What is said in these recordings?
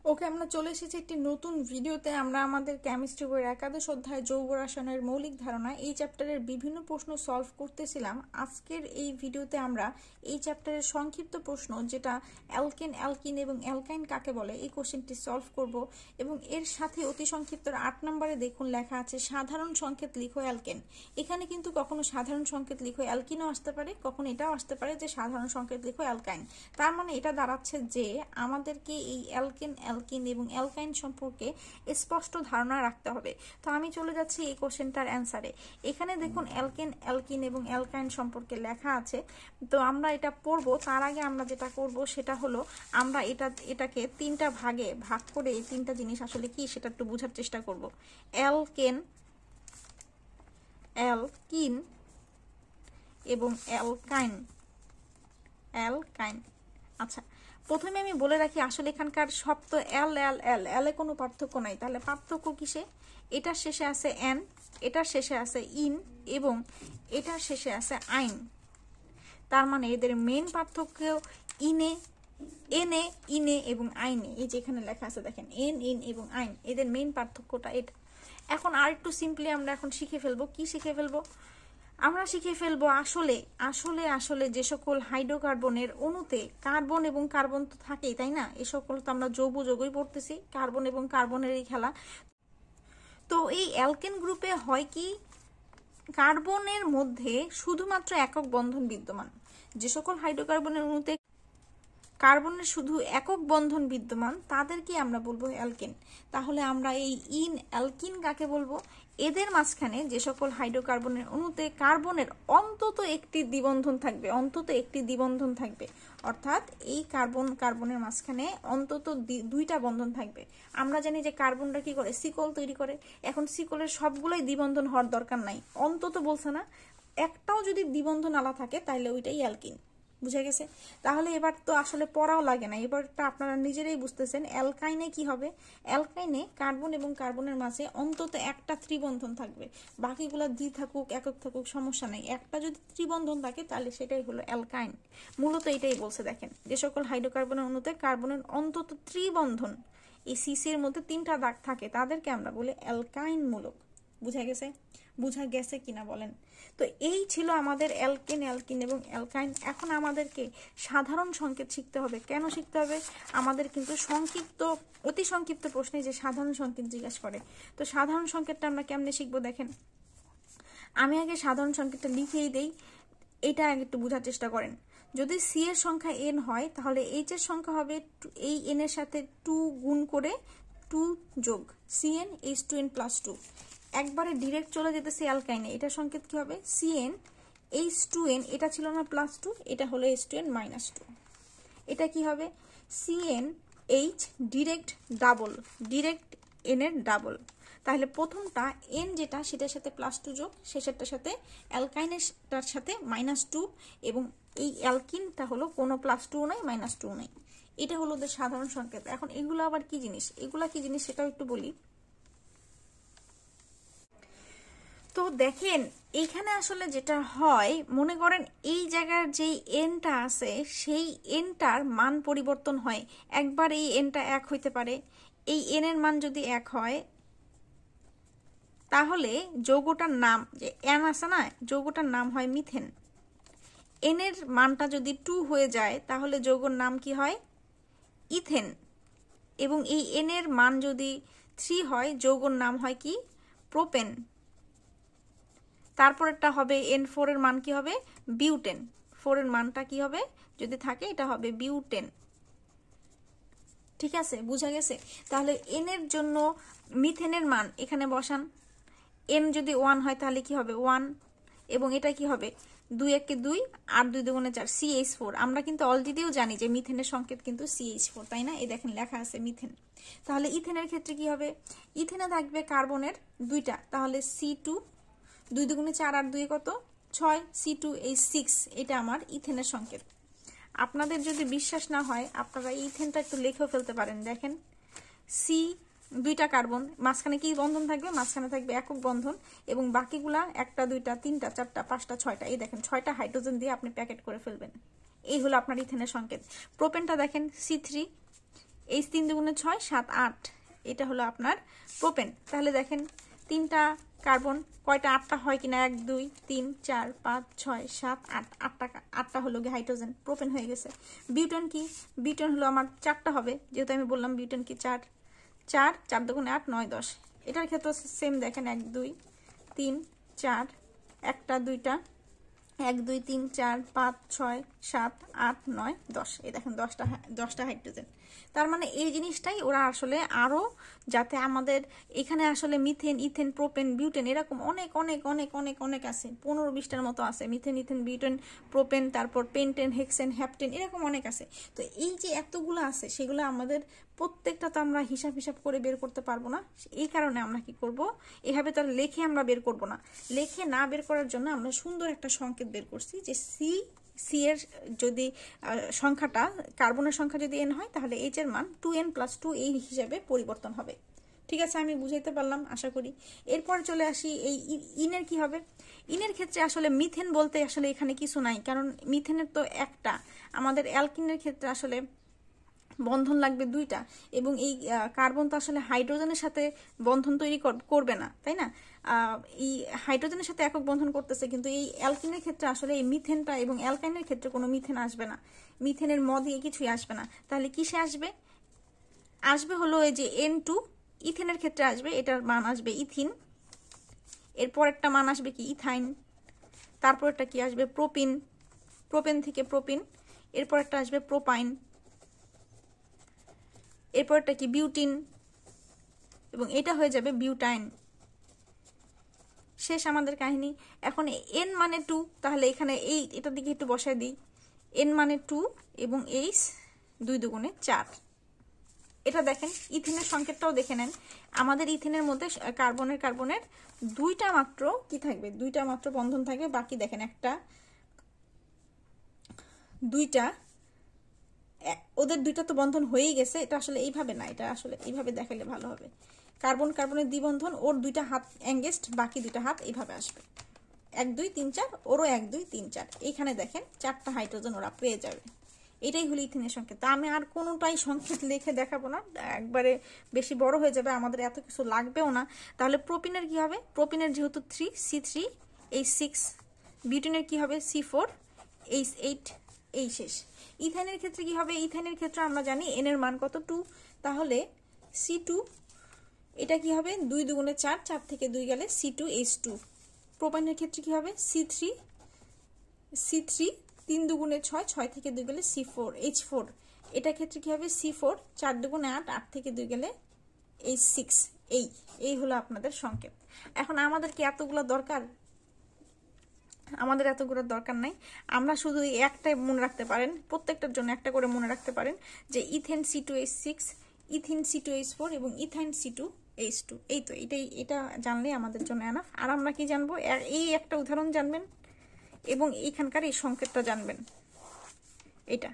ওকে, আমরা চলে এসেছি একটি নতুন ভিডিওতে। আমরা আমাদের কেমিস্ট্রি বইয়ের একাদশ অধ্যায় যৌগ রসায়নের মৌলিক ধারণা এই চ্যাপ্টারের বিভিন্ন প্রশ্ন সলভ করতেছিলাম। আজকের এই ভিডিওতে আমরা এই চ্যাপ্টারের সংক্ষিপ্ত প্রশ্ন, যেটা অ্যালকেন, অ্যালকিন এবং অ্যালকাইন কাকে বলে, এই কোশ্চেনটি সলভ করব। এবং এর সাথে অতি সংক্ষিপ্ত 8 নম্বরে দেখুন লেখা আছে সাধারণ সংকেত লিখো অ্যালকেন। এখানে কিন্তু কখনো সাধারণ সংকেত লিখো অ্যালকিনও আসতে পারে, কখনো এটাও আসতে পারে যে সাধারণ সংকেত লিখো অ্যালকাইন। তার মানে এটা দাঁড়াচ্ছে যে আমাদেরকে এই অ্যালকেন, অ্যালকিন এবং অ্যালকাইন সম্পর্কে স্পষ্ট ধারণা রাখতে হবে। তো আমি চলে যাচ্ছি এই কোশ্চেনটার অ্যান্সারে। এখানে দেখুন অ্যালকেন, অ্যালকিন এবং অ্যালকাইন সম্পর্কে লেখা আছে। তো আমরা এটা পড়বো, তার আগে আমরা যেটা করব সেটা হলো আমরা এটাকে তিনটা ভাগে ভাগ করে এই তিনটা জিনিস আসলে কি সেটা একটু বোঝার চেষ্টা করব। অ্যালকেন, অ্যালকিন এবং অ্যালকাইন। অ্যালকাইন, আচ্ছা প্রথমে আমি বলে রাখি আসলে এখানকার সব তো এল এল এল এলে কোনো পার্থক্য নাই। তাহলে পার্থক্য কিসে? এটার শেষে আছে এন, এটার শেষে আছে ইন এবং এটার শেষে আছে আইন। তার মানে এদের মেইন পার্থক্য ইনে, এনে, ইনে এবং আইনে। এই যে এখানে লেখা আছে দেখেন এন, ইন এবং আইন, এদের মেইন পার্থক্যটা এটা। এখন আর একটু সিম্পলি আমরা এখন শিখে ফেলবো। কি শিখে ফেলবো? আমরা শিখে ফেলবো আসলে আসলে আসলে যে সকল হাইড্রোকার্বনের অণুতে কার্বন এবং কার্বন তো থাকেই, তাই না? এ সকল তো আমরা যৌগ যৌগই পড়তেছি, কার্বন এবং কার্বনের এই খেলা। তো এই অ্যালকেন গ্রুপে হয় কি, কার্বনের মধ্যে শুধুমাত্র একক বন্ধন বিদ্যমান। যে সকল হাইড্রোকার্বনের অণুতে কার্বনের শুধু একক বন্ধন বিদ্যমান তাদেরকে আমরা বলবো অ্যালকেন। তাহলে আমরা এই ইন অ্যালকিন কাকে বলবো? এদের মাঝখানে যে সকল হাইড্রোকার্বনের অণুতে কার্বনের অন্তত একটি দ্বিবন্ধন থাকবে, অন্তত একটি দ্বিবন্ধন থাকবে, অর্থাৎ এই কার্বনের মাঝখানে অন্তত দুইটা বন্ধন থাকবে। আমরা জানি যে কার্বনটা কি করে, সিকল তৈরি করে। এখন সিকলের সবগুলোই দ্বিবন্ধন হওয়ার দরকার নাই, অন্তত বলছে না, একটাও যদি দ্বিবন্ধন আলা থাকে তাহলে ওইটাই অ্যালকিন। বুঝা গেছে? তাহলে এবার তো আসলে পড়াও লাগে না, এবারটা আপনারা নিজেরাই বুঝতেছেন। অ্যালকাইনে কি হবে? অ্যালকাইনে কার্বন এবং কার্বনের মাঝে অন্তত একটা ত্রিবন্ধন থাকবে, বাকিগুলো দ্বি থাকুক একক থাকুক সমস্যা নেই, একটা যদি ত্রিবন্ধন থাকে তাহলে সেটাই হলো অ্যালকাইন। মূলত এটাই বলছে। দেখেন যে সকল হাইড্রোকার্বনের অণুতে কার্বনের অন্তত ত্রিবন্ধন, এই সিসির মধ্যে 3টা দাগ থাকে, তাদেরকে আমরা বলি অ্যালকাইন মূলক। বুঝা গেছে? বুঝা গেছে কিনা বলেন? তো এই ছিল আমাদের অ্যালকেন, অ্যালকিন এবং অ্যালকাইন। এখন আমাদেরকে সাধারণ সংকেত শিখতে হবে। কেন শিখতে হবে? আমাদের কিন্তু সংক্ষিপ্ত, অতি সংক্ষিপ্ত প্রশ্নে যে সাধারণ সংকেত জিজ্ঞাসা করে। তো সাধারণ সংকেতটা আমরা কেমনে শিখবো দেখেন। আমি আগে সাধারণ সংকেতটা লিখেই দেই, এটা আগে একটু বোঝার চেষ্টা করেন। যদি সি এর সংখ্যা এন হয় তাহলে এইচ এর সংখ্যা হবে এই এন এর সাথে 2 গুণ করে 2 যোগ সিএন H2n প্লাস 2। একবারে ডিরেক্ট চলে যেতেছে অ্যালকাইনে, এটা সংকেত কি হবে? CN H2n, এটা ছিল না প্লাস 2, এটা হলো H2n মাইনাস 2। এটা কি হবে? CnH direct double, direct N এর ডাবল। তাহলে প্রথমটা এন যেটা সেটার সাথে প্লাস 2 যোগ, শেষেরটার সাথে অ্যালকাইনেরটার সাথে মাইনাস 2, এবং এই অ্যালকিনটা হলো কোনো প্লাস 2 নাই মাইনাস 2 নাই। এটা হলো ওদের সাধারণ সংকেত। এখন এগুলো আবার কি জিনিস, এগুলা কি জিনিস সেটাও একটু বলি। তো দেখেন এইখানে আসলে যেটা হয়, মনে করেন এই জায়গার যেই এনটা আছে সেই এনটার মান পরিবর্তন হয়। একবার এই এনটা 1 হইতে পারে, এই এন এর মান যদি 1 হয় তাহলে যৌগটার নাম, যে এন আছে না, যৌগটার নাম হয় মিথেন। এন এর মানটা যদি 2 হয়ে যায় তাহলে যৌগের নাম কি হয়? ইথেন। এবং এই এন এর মান যদি 3 হয় যৌগের নাম হয় কি? প্রোপেন। তারপরেরটা হবে N4 এর মান কি হবে? বিউটেন। 4 এর মানটা কি হবে যদি থাকে? এটা হবে বিউটেন। ঠিক আছে, বুঝা গেছে? তাহলে এন এর জন্য মিথেনের মান এখানে বসান। এন যদি 1 হয় তাহলে কি হবে? 1। এবং এটা কি হবে? 2 1 2 আর 2 2 4 CH4। আমরা কিন্তু অলরেডিও জানি যে মিথেনের সংকেত কিন্তু CH4, তাই না? এই দেখেন লেখা আছে মিথেন। তাহলে ইথেনের ক্ষেত্রে কি হবে? ইথেনে থাকবে কার্বনের 2টা, তাহলে C2, 2 2 4 আর 2 কত? 6, C2H6। এটা আমার ইথেনের সংকেত। আপনাদের যদি বিশ্বাস না হয় আপনারা ইথেনটা একটু লিখেও ফেলতে পারেন। দেখেন সি, 2টা কার্বন, মাঝখানে কি বন্ধন থাকবে? মাঝখানে থাকবে একক বন্ধন, এবং বাকিগুলা 1টা 2টা 3টা 4টা 5টা 6টা, এই দেখেন 6টা হাইড্রোজেন দিয়ে আপনি প্যাকেট করে ফেলবেন। এই হলো আপনার ইথেনের সংকেত। প্রোপেনটা দেখেন C3, H 3 দুগুণে 6 7 8 এটা হলো আপনার প্রোপেন। তাহলে দেখেন তিনটা কার্বন কয়টা, 8টা হয় কিনা, 1 2 3 4 5 6 7 8, 8টা হলো হাইড্রোজেন, প্রোপেন হয়ে গেছে। বিউটেন কি, বিউটেন হলো আমার 4টা হবে, যেহেতু আমি বললাম বিউটেন কি 4 4 4 দুগুণে 8 9 10। এটার ক্ষেত্রে সেম দেখেন 1 2 3 4 একটা দুইটা 1 2 3 4 5 6 7 8 9 10। এই দেখেন 10টা হাইড্রোজেন। তার মানে এই জিনিসটাই ওরা আসলে আরো, যাতে আমাদের এখানে আসলে মিথেন ইথেন প্রোপেন বিউটেন এরকম অনেক অনেক অনেক অনেক অনেক আছে, 15-20টার মতো আছে, মিথেন ইথেন বিউটেন প্রোপেন, তারপর পেন্টেন হেক্সেন হ্যাপটেন, এরকম অনেক আছে। তো এই যে এতগুলো আছে সেগুলো আমাদের প্রত্যেকটা তো আমরা হিসাব করে বের করতে পারবো না। এই কারণে আমরা কি করব, এভাবে তো লেখে আমরা বের করব না। লেখে না বের করার জন্য আমরা সুন্দর একটা সংকেত বের করছি যে সি এর যদি সংখ্যাটা, কার্বনের সংখ্যা যদি n হয় তাহলে h এর মান 2n+2 এই হিসাবে পরিবর্তন হবে। ঠিক আছে, আমি বুঝাইতে পারলাম আশা করি। এরপর চলে আসি এই ইনের কি হবে। ইনের ক্ষেত্রে আসলে মিথেন বলতে আসলে এখানে কিছু নাই, কারণ মিথেনের তো একটা, আমাদের অ্যালকিনের ক্ষেত্রে আসলে বন্ধন লাগবে 2টা, এবং এই কার্বন তো আসলে হাইড্রোজেনের সাথে বন্ধন তৈরি করবে না, তাই না? এই হাইড্রোজেনের সাথে একক বন্ধন করতেছে, কিন্তু এই অ্যালকিনের ক্ষেত্রে আসলে এই মিথেনটা এবং অ্যালকাইনের ক্ষেত্রে কোনো মিথেন আসবে না, মিথেনের দিয়ে কিছুই আসবে না। তাহলে কিসে আসবে, আসবে হলো এই যে N2, ইথেনের ক্ষেত্রে আসবে, এটার মান আসবে ইথিন, এরপর একটা মান আসবে কি ইথাইন, তারপর একটা কি আসবে প্রোপিন, প্রোপেন থেকে প্রোপিন, এরপর একটা আসবে প্রোপাইন, এরপরটা কি বিউটিন, এবং এটা হয়ে যাবে বিউটাইন। শেষ আমাদের কাহিনী। এখন n মানে 2, তাহলে এখানে এটার দিকে একটু বসায় দিই, n মানে 2 এবং h 2 দুগুণে 4। এটা দেখেন ইথিনের সংকেতটাও দেখে নেন, আমাদের ইথিনের মধ্যে কার্বনের 2টা মাত্র কি থাকবে, 2টা মাত্র বন্ধন থাকবে, বাকি দেখেন একটা 2টা, ওদের 2টা তো বন্ধন হয়েই গেছে। এটা আসলে এইভাবে না, এটা আসলে এইভাবে দেখালে ভালো হবে। কার্বনের দ্বিবন্ধন, ওর 2টা হাত এঙ্গেজড, বাকি 2টা হাত এইভাবে আসবে, 1 2 3 4, ওরও 1 2 3 4। এইখানে দেখেন 4টা হাইড্রোজেন ওরা পেয়ে যাবে। এটাই হলো ইথিনের সংকেত। তা আমি আর কোনোটাই সংকেত লিখে দেখাবো না, একবারে বেশি বড় হয়ে যাবে, আমাদের এত কিছু লাগবেও না। তাহলে প্রোপিনের কি হবে, প্রোপিনের যেহেতু 3 C3 H6, বিউটেনের কি হবে C4 H8, এই শেষ। ইথাইনের ক্ষেত্রে কি হবে, ইথাইনের ক্ষেত্রে আমরা জানি n এর মান কত 2, তাহলে C2, এটা কি হবে 2 দুগুণে 4, 4 থেকে 2 গেলে C2H2। প্রোপাইনের ক্ষেত্রে কি হবে C3 3 দুগুণে 6, 6 থেকে 2 গেলে C4H4। এটা ক্ষেত্রে কি হবে C4 4 দুগুণে 8, 8 থেকে 2 গেলে H6। এই হলো আপনাদের সংকেত। এখন আমাদের কি এতগুলো দরকার, আমাদের এতগুলোর দরকার নাই, আমরা শুধু একটাই মনে রাখতে পারেন, প্রত্যেকটার জন্য একটা করে মনে রাখতে পারেন যে ইথেন C2H6, ইথিন C2H4 এবং ইথাইন C2H2। এই তো এটা জানলে আমাদের জন্য এনাফ। আর আমরা কি জানবো, এই একটা উদাহরণ জানবেন এবং এইখানকার এই সংকেতটা জানবেন এটা,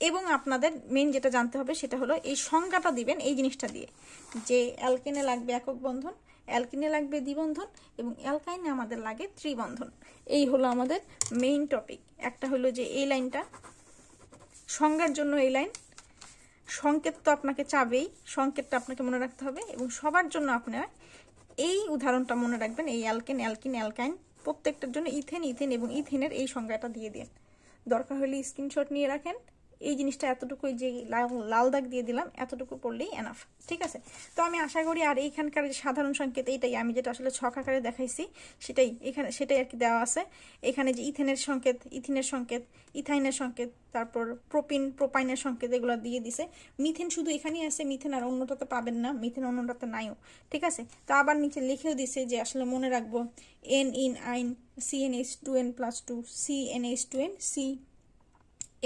এবং আপনাদের মেইন যেটা জানতে হবে সেটা হলো এই সংজ্ঞাটা দিবেন এই জিনিসটা দিয়ে, যে অ্যালকেনে লাগবে একক বন্ধন, অ্যালকিনে লাগবে দ্বিবন্ধন, এবং অ্যালকাইনে আমাদের লাগে ত্রিবন্ধন। এই হলো আমাদের মেইন টপিক। একটা হলো যে এই লাইনটা সংজ্ঞার জন্য, এই লাইন সংকেত তো আপনাকে চাবেই, সংকেতটা আপনাকে মনে রাখতে হবে, এবং সবার জন্য আপনারা এই উদাহরণটা মনে রাখবেন, এই অ্যালকেন অ্যালকিন অ্যালকাইন প্রত্যেকটার জন্য ইথেন এবং ইথেনের এই সংজ্ঞাটা দিয়ে দিন। দরকার হলে স্ক্রিনশট নিয়ে রাখেন। এই জিনিসটা এতটুকু, যে লাল দাগ দিয়ে দিলাম, এতটুকু পড়লেই এনাফ। ঠিক আছে, তো আমি আশা করি, আর এইখানকার যে সাধারণ সংকেত, এইটাই আমি যেটা আসলে ছক আকারে দেখাইছি সেটাই আর কি দেওয়া আছে। এখানে যে ইথেনের সংকেত, ইথিনের সংকেত, ইথাইনের সংকেত, তারপর প্রোপাইনের সংকেত, এগুলো দিয়ে দিছে। মিথেন শুধু এখানেই আছে, মিথেন আর অন্যটাতে পাবেন না, মিথেন অন্যটাতে নাইও। ঠিক আছে, তো আবার নিচে লিখেও দিছে যে আসলে মনে রাখবো n in আইন CnH2n+2 CnH2n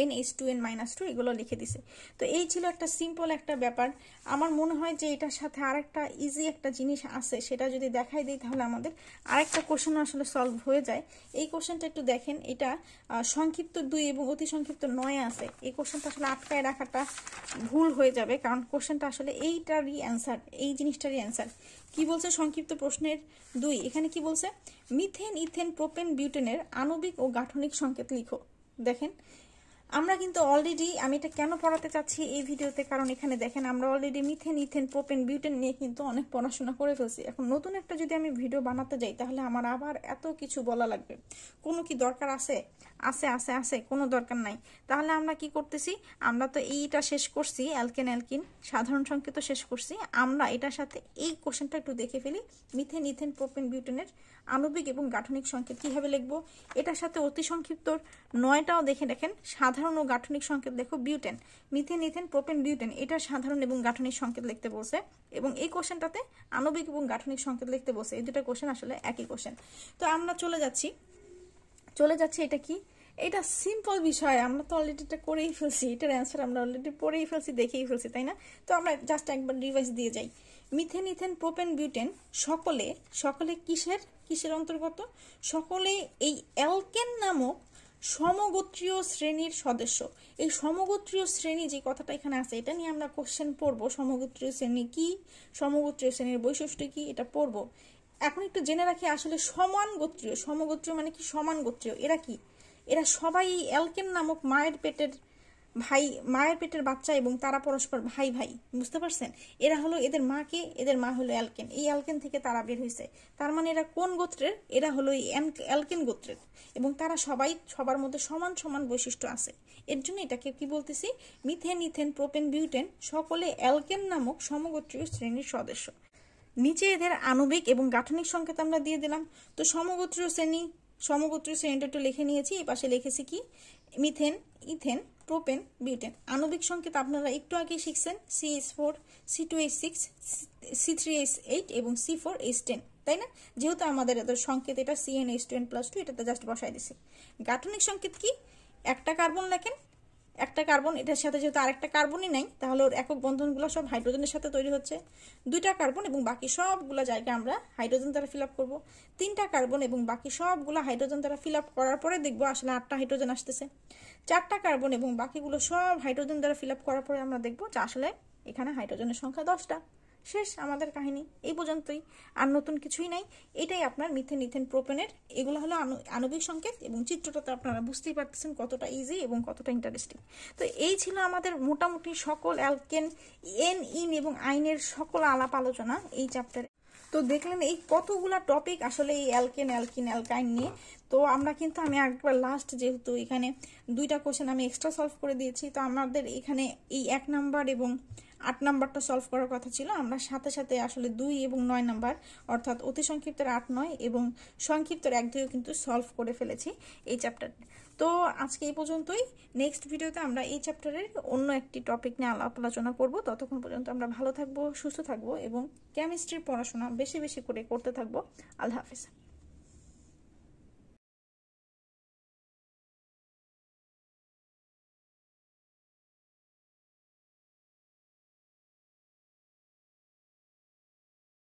NH2n-2 এগুলো লিখে দিছে। তো এই ছিল একটা সিম্পল একটা ব্যাপার। আমার মনে হয় যে এটার সাথে আরেকটা ইজি একটা জিনিস আছে, সেটা যদি দেখাই দিই তাহলে আমাদের আরেকটা কোশ্চেন আসলে সলভ হয়ে যায়। এই কোশ্চেনটা একটু দেখেন, এটা সংক্ষিপ্ত 2 এবং অতি সংক্ষিপ্ত 9 আছে। এই কোশ্চেনটা আসলে আটকায় রাখাটা ভুল হয়ে যাবে, কারণ কোশ্চেনটা আসলে এইটারই অ্যান্সার, এই জিনিসটারই অ্যান্সার। কি বলছে সংক্ষিপ্ত প্রশ্নের 2, এখানে কি বলছে, মিথেন ইথেন প্রোপেন বিউটেনের আণবিক ও গাঠনিক সংকেত লিখো। দেখেন আমরা কিন্তু অলরেডি, আমি এটা কেন পড়াতে চাচ্ছি এই ভিডিওতে, কারণ এখানে দেখেন আমরা already methane, ethane, propane, butane নিয়ে কিন্তু অনেক পড়াশোনা করে ফেলছি। এখন নতুন একটা যদি আমি ভিডিও বানাতে যাই তাহলে আমার আবার এত কিছু বলা লাগবে। কোনো কি দরকার আছে? আছে আছে আছে, কোনো দরকার নাই। তাহলে আমরা কি করতেছি, আমরা তো এইটা শেষ করছি, অ্যালকেন অ্যালকিন সাধারণ সংকেত শেষ করছি। আমরা এটার সাথে এই কোশ্চেনটা একটু দেখে ফেলি, মিথেন, ইথেন, প্রোপেন, বিউটেনের আণবিক এবং গাঠনিক সংকেত কিভাবে লিখবো। এটার সাথে অতি সংক্ষিপ্ত 9টাও দেখে দেখেন, সাধারণ ও গাঠনিক সংকেত দেখো। Butane, methane, ethane, propane, butane, এটা সাধারণ এবং গাঠনিক সংকেত লিখতে বলছে, এবং এই কোশ্চেনটাতে আণবিক এবং গাঠনিক সংকেত লিখতে বলছে। এই দুটো কোশ্চেন আসলে একই কোশ্চেন। তো আমরা চলে যাচ্ছি। এটা কি? এটা সিম্পল বিষয়, আমরা তো অলরেডি এটা করেই ফেলছি, এটার অ্যান্সার আমরা অলরেডি পড়েই ফেলছি, দেখেই ফেলছি, তাই না? তো আমরা জাস্ট একবার রিভাইজ দিয়ে যাই। মিথেন, ইথেন, প্রোপেন, বিউটেন সকলে সকলে কিসের অন্তর্গত? সকলে এই অ্যালকেন নামক সমগোত্রীয় শ্রেণীর সদস্য। এই সমগোত্রীয় শ্রেণী যে কথাটা এখানে আছে, এটা নিয়ে আমরা কোশ্চেন পড়বো। সমগোত্রীয় শ্রেণী কি, সমগোত্রীয় শ্রেণীর বৈশিষ্ট্য কি, এটা পড়বো। এখন একটু জেনে রাখি, আসলে সমান গোত্রীয়, সমগোত্রীয় মানে কি? সমান গোত্রীয়। এরা কি? এরা সবাই অ্যালকেন নামক মায়ের পেটের বাচ্চা, এবং তারা পরস্পর ভাই ভাই, বুঝতে পারছেন? এরা হলো, এদের মা হলো অ্যালকেন, এই অ্যালকেন থেকে তারা বের হয়েছে। তার মানে এরা কোন গোত্রের? এরা হলো এই অ্যালকেন গোত্রের, এবং তারা সবার মধ্যে সমান সমান বৈশিষ্ট্য আছে। এর জন্য এটাকে কি বলতেছি? মিথেন, ইথেন, প্রোপেন, বিউটেন সকলে অ্যালকেন নামক সমগোত্রীয় শ্রেণীর সদস্য। নিচে এদের আণবিক এবং গাঠনিক সংকেত আমরা দিয়ে দিলাম। তো সমগোত্রীয় শ্রেণীটা একটু লিখে নিয়েছি। এই পাশে লিখেছি কি? Methane, ethane, propane, butane. আণবিক সংকেত আপনারা একটু আগে শিখছেন, CH4, C2H6, C3H8 এবং C4H10, তাই না? যেহেতু আমাদের এদের সংকেত এটা CnH2n+2, এটাতে জাস্ট বসাই দিছি। গাঠনিক সংকেত কি? একটা কার্বন লেখেন, একটা কার্বন, এটার সাথে যেহেতু আরেকটা কার্বনই নাই, তাহলে ওর একক বন্ধনগুলো সব হাইড্রোজেনের সাথে তৈরি হচ্ছে। 2টা কার্বন এবং বাকি সবগুলো জায়গা আমরা হাইড্রোজেন দ্বারা ফিল আপ করবো। 3টা কার্বন এবং বাকি সবগুলো হাইড্রোজেন দ্বারা ফিল আপ করার পরে দেখবো আসলে 8টা হাইড্রোজেন আসতেছে। 4টা কার্বন এবং বাকিগুলো সব হাইড্রোজেন দ্বারা ফিল আপ করার পরে আমরা দেখবো যে আসলে এখানে হাইড্রোজেনের সংখ্যা 10টা। শেষ আমাদের কাহিনী, এই পর্যন্তই, আর নতুন কিছুই নাই। এটাই আপনার মিথেন, ইথেন, প্রোপেনের, এগুলো হলো আণবিক সংকেত, এবং চিত্রটাতে আপনারা বুঝতেই পারতেছেন কতটা ইজি এবং কতটা ইন্টারেস্টিং। তো এই ছিল আমাদের মোটামুটি সকল অ্যালকেন, ইন এবং আইনের সকল আলাপ আলোচনা এই চ্যাপ্টারে। তো দেখলেন এই কতগুলা টপিক আসলে এই অ্যালকেন, অ্যালকিন, অ্যালকাইন নিয়ে। তো আমরা কিন্তু, আমি একবার লাস্ট, যেহেতু এখানে 2টা কোশ্চেন আমি এক্সট্রা সলভ করে দিয়েছি, তো আমাদের এখানে এই 1 নাম্বার এবং 8 নাম্বারটা সলভ করার কথা ছিল। আমরা সাথে সাথে আসলে 2 এবং 9 নাম্বার, অর্থাৎ অতি সংক্ষিপ্তের 8, 9 এবং সংক্ষিপ্তের 1, 2 কিন্তু সলভ করে ফেলেছি এই চ্যাপ্টার। তো আজকে এই পর্যন্তই। নেক্সট ভিডিওতে আমরা এই চ্যাপ্টারের অন্য একটি টপিক নিয়ে আলোচনা করব। ততক্ষণ পর্যন্ত আমরা ভালো থাকবো, সুস্থ থাকবো, এবং কেমিস্ট্রির পড়াশোনা বেশি বেশি করে করতে থাকবো। আল্লাহ হাফেজ।